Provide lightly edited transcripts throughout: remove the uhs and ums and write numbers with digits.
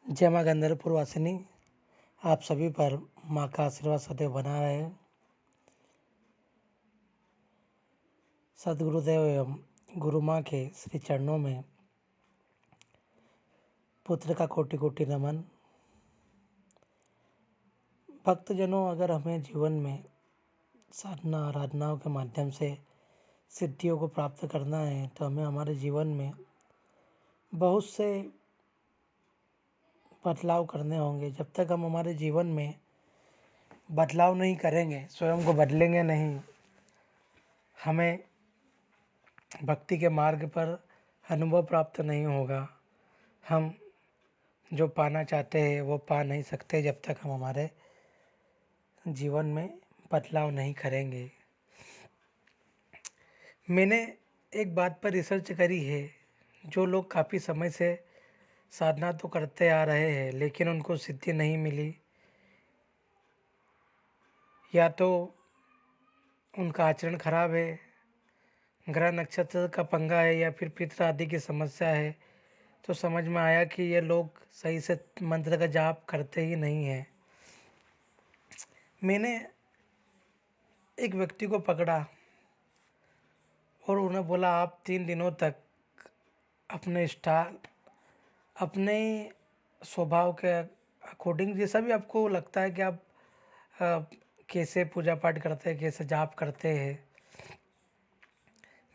जय माँ गंधर्वपुर वासिनी। आप सभी पर माँ का आशीर्वाद सदैव बना रहे। सदगुरुदेव एवं गुरु माँ के श्री चरणों में पुत्र का कोटि कोटि नमन। भक्तजनों, अगर हमें जीवन में साधना आराधनाओं के माध्यम से सिद्धियों को प्राप्त करना है तो हमें हमारे जीवन में बहुत से बदलाव करने होंगे। जब तक हम हमारे जीवन में बदलाव नहीं करेंगे, स्वयं को बदलेंगे नहीं, हमें भक्ति के मार्ग पर अनुभव प्राप्त नहीं होगा। हम जो पाना चाहते हैं वो पा नहीं सकते जब तक हम हमारे जीवन में बदलाव नहीं करेंगे। मैंने एक बात पर रिसर्च करी है। जो लोग काफ़ी समय से साधना तो करते आ रहे हैं लेकिन उनको सिद्धि नहीं मिली, या तो उनका आचरण खराब है, ग्रह नक्षत्र का पंगा है, या फिर पितृ आदि की समस्या है, तो समझ में आया कि ये लोग सही से मंत्र का जाप करते ही नहीं हैं। मैंने एक व्यक्ति को पकड़ा और उन्हें बोला, आप 3 दिनों तक अपने स्टाइल, अपने स्वभाव के अकॉर्डिंग, जैसा भी आपको लगता है कि आप अ, कैसे पूजा पाठ करते हैं, कैसे जाप करते हैं,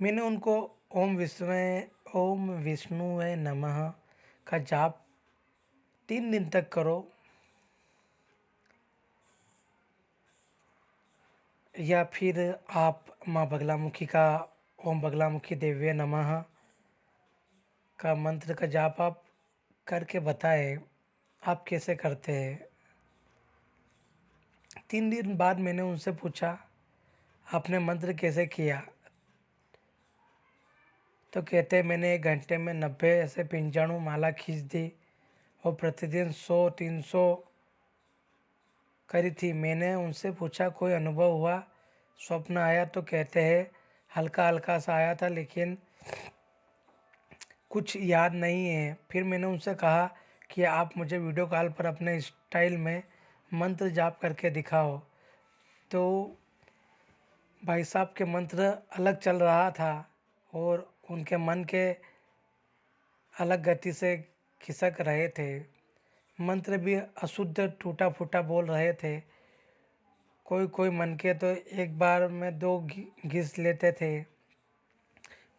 मैंने उनको ओम विष्णुवे नमः का जाप 3 दिन तक करो, या फिर आप माँ बगलामुखी का ओम बगलामुखी देव्य नमः का मंत्र का जाप आप करके बताएं आप कैसे करते हैं। 3 दिन बाद मैंने उनसे पूछा, आपने मंत्र कैसे किया? तो कहते हैं, मैंने 1 घंटे में 90 ऐसे 95 माला खींच दी और प्रतिदिन 100-300 करी थी। मैंने उनसे पूछा, कोई अनुभव हुआ, स्वप्न आया? तो कहते हैं, हल्का हल्का सा आया था लेकिन कुछ याद नहीं है। फिर मैंने उनसे कहा कि आप मुझे वीडियो कॉल पर अपने स्टाइल में मंत्र जाप करके दिखाओ। तो भाई साहब के मंत्र अलग चल रहा था और उनके मन के अलग गति से खिसक रहे थे। मंत्र भी अशुद्ध टूटा फूटा बोल रहे थे। कोई कोई मन के तो एक बार में 2 घिस लेते थे।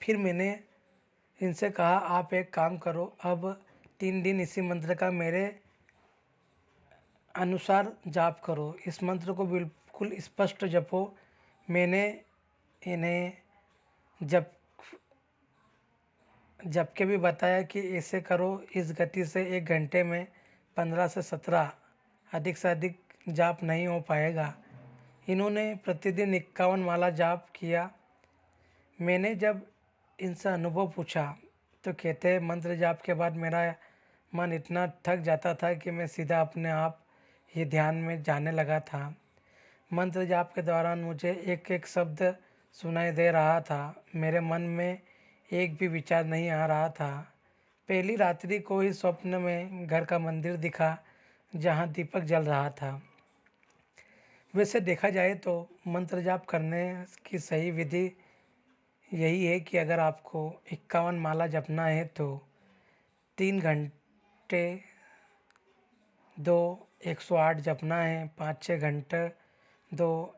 फिर मैंने इनसे कहा, आप एक काम करो, अब 3 दिन इसी मंत्र का मेरे अनुसार जाप करो, इस मंत्र को बिल्कुल स्पष्ट जपो। मैंने इन्हें जब के भी बताया कि ऐसे करो, इस गति से 1 घंटे में 15 से 17, अधिक से अधिक जाप नहीं हो पाएगा। इन्होंने प्रतिदिन 51 माला जाप किया। मैंने जब इनसे अनुभव पूछा तो कहते हैं, मंत्र जाप के बाद मेरा मन इतना थक जाता था कि मैं सीधा अपने आप ही ध्यान में जाने लगा था। मंत्र जाप के दौरान मुझे एक एक शब्द सुनाई दे रहा था। मेरे मन में एक भी विचार नहीं आ रहा था। पहली रात्रि को ही स्वप्न में घर का मंदिर दिखा जहाँ दीपक जल रहा था। वैसे देखा जाए तो मंत्र जाप करने की सही विधि यही है कि अगर आपको 51 माला जपना है तो 3 घंटे 2 108 जपना है, 5-6 घंटे 2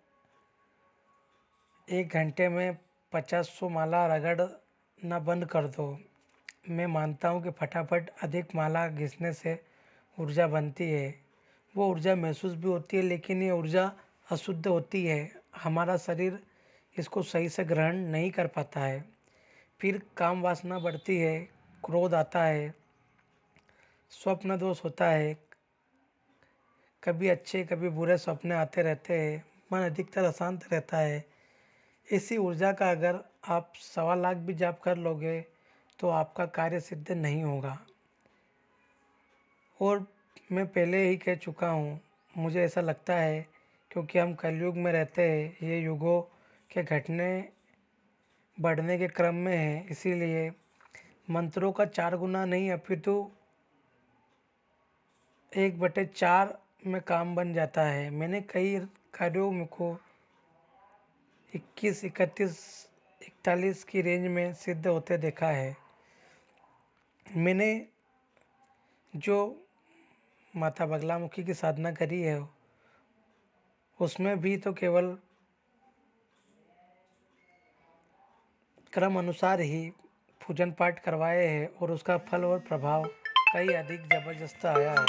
1 घंटे में 50-100 माला रगड़ना बंद कर दो। मैं मानता हूँ कि फटाफट अधिक माला घिसने से ऊर्जा बनती है, वो ऊर्जा महसूस भी होती है, लेकिन ये ऊर्जा अशुद्ध होती है। हमारा शरीर इसको सही से ग्रहण नहीं कर पाता है। फिर काम वासना बढ़ती है, क्रोध आता है, स्वप्न दोष होता है, कभी अच्छे कभी बुरे सपने आते रहते हैं, मन अधिकतर अशांत रहता है। इसी ऊर्जा का अगर आप 1.25 लाख भी जाप कर लोगे तो आपका कार्य सिद्ध नहीं होगा। और मैं पहले ही कह चुका हूँ, मुझे ऐसा लगता है क्योंकि हम कलयुग में रहते हैं, ये युगों के घटने बढ़ने के क्रम में है, इसीलिए मंत्रों का 4 गुना नहीं अपितु 1/4 में काम बन जाता है। मैंने कई कार्यों को 21, 31, 41 की रेंज में सिद्ध होते देखा है। मैंने जो माता बगलामुखी की साधना करी है उसमें भी तो केवल क्रम अनुसार ही पूजन पाठ करवाए हैं और उसका फल और प्रभाव कई अधिक जबरदस्त आया है।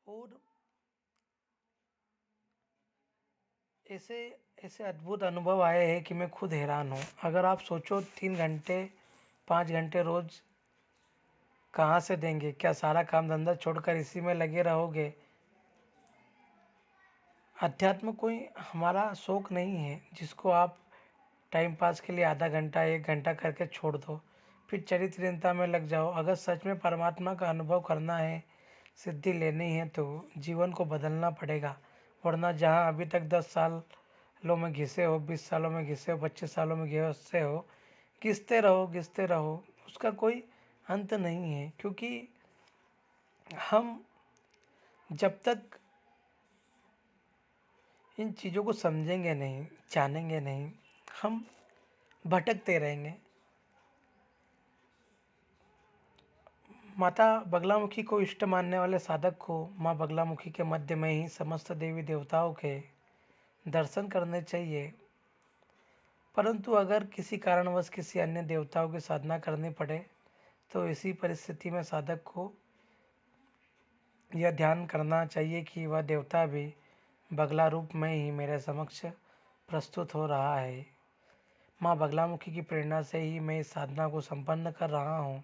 और ऐसे ऐसे अद्भुत अनुभव आए हैं कि मैं खुद हैरान हूँ। अगर आप सोचो 3 घंटे 5 घंटे रोज कहाँ से देंगे? क्या सारा काम धंधा छोड़कर इसी में लगे रहोगे? अध्यात्म कोई हमारा शौक नहीं है जिसको आप टाइम पास के लिए आधा घंटा 1 घंटा करके छोड़ दो फिर चरित्रहीनता में लग जाओ। अगर सच में परमात्मा का अनुभव करना है, सिद्धि लेनी है तो जीवन को बदलना पड़ेगा। वरना जहाँ अभी तक 10 सालों में घिसे हो, 20 सालों में घिसे हो, 25 सालों में घिसे हो, घिसते रहो, उसका कोई अंत नहीं है। क्योंकि हम जब तक इन चीज़ों को समझेंगे नहीं, जानेंगे नहीं, हम भटकते रहेंगे। माता बगलामुखी को इष्ट मानने वाले साधक को माँ बगलामुखी के मध्य में ही समस्त देवी देवताओं के दर्शन करने चाहिए। परंतु अगर किसी कारणवश किसी अन्य देवताओं की साधना करनी पड़े तो इसी परिस्थिति में साधक को यह ध्यान करना चाहिए कि वह देवता भी बगला रूप में ही मेरे समक्ष प्रस्तुत हो रहा है। माँ बगलामुखी की प्रेरणा से ही मैं इस साधना को संपन्न कर रहा हूँ।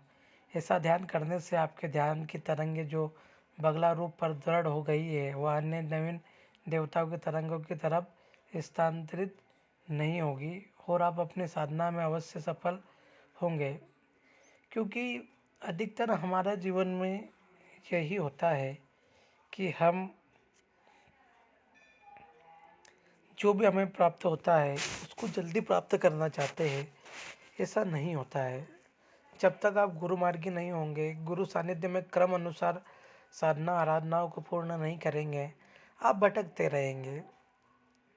ऐसा ध्यान करने से आपके ध्यान की तरंगें जो बगला रूप पर दृढ़ हो गई है वह अन्य नवीन देवताओं की तरंगों की तरफ स्थानांतरित नहीं होगी और आप अपनी साधना में अवश्य सफल होंगे। क्योंकि अधिकतर हमारा जीवन में यही होता है कि हम जो भी हमें प्राप्त होता है उसको जल्दी प्राप्त करना चाहते हैं। ऐसा नहीं होता है। जब तक आप गुरु मार्गी नहीं होंगे, गुरु सानिध्य में क्रम अनुसार साधना आराधनाओं को पूर्ण नहीं करेंगे, आप भटकते रहेंगे।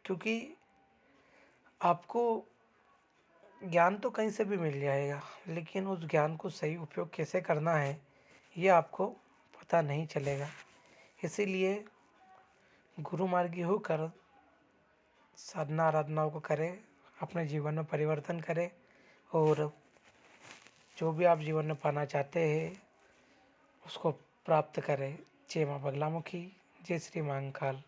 क्योंकि आपको ज्ञान तो कहीं से भी मिल जाएगा, लेकिन उस ज्ञान को सही उपयोग कैसे करना है ये आपको पता नहीं चलेगा। इसीलिए गुरु मार्गी होकर साधना आराधनाओं को करें, अपने जीवन में परिवर्तन करें और जो भी आप जीवन में पाना चाहते हैं उसको प्राप्त करें। जय माँ बगलामुखी, जय श्री महाकाल।